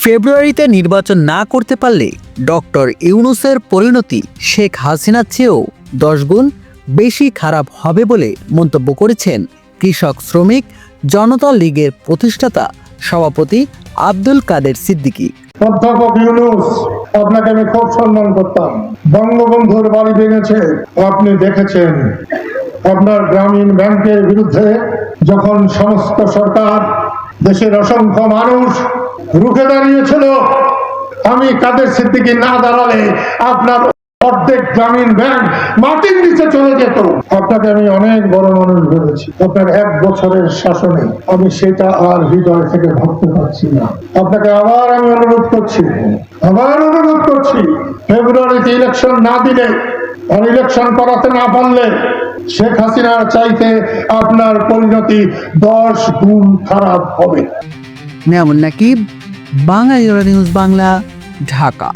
ফেব্রুয়ারিতে নির্বাচন না করতে পারলে ডক্টর ইউনূসের পরিণতি শেখ হাসিনার চেয়েও 10 গুণ বেশি খারাপ হবে বলে মন্তব্য করেছেন কৃষক শ্রমিক জনতা লীগের প্রতিষ্ঠাতা সভাপতি আব্দুল কাদের সিদ্দিকী। অধ্যাপক ইউনূস, আপনাকে আমি খুব সম্মান করতাম। বঙ্গবন্ধুর বাড়ি ভেঙেছে আপনি দেখেছেন। আপনার গ্রামীণ ব্যাংকের বিরুদ্ধে যখন সমস্ত সরকার, দেশের অসংখ্য মানুষ রুখে দাঁড়িয়েছিল, আমি কাদের সিদ্দিকী না দাঁড়ালে আপনার অর্ধেক গ্রামীণ ব্যাংক মাটির নিচে চলে যেত। আপনাকে আমি অনেক বড় মানুষ ভেবেছি। আপনার 1 বছরের শাসনে আমি সেটা আর হৃদয় থেকে ভাবতে পারছি না। আপনাকে আবার আমি অনুরোধ করছি, ফেব্রুয়ারিতে ইলেকশন না দিলে আর ইলেকশন করাতে না পারলে শেখ হাসিনার চাইতে আপনার পরিণতি 10 গুণ খারাপ হবে। নেয়ামুন নাকিব, বাংলা নিউজ বাংলা, ঢাকা।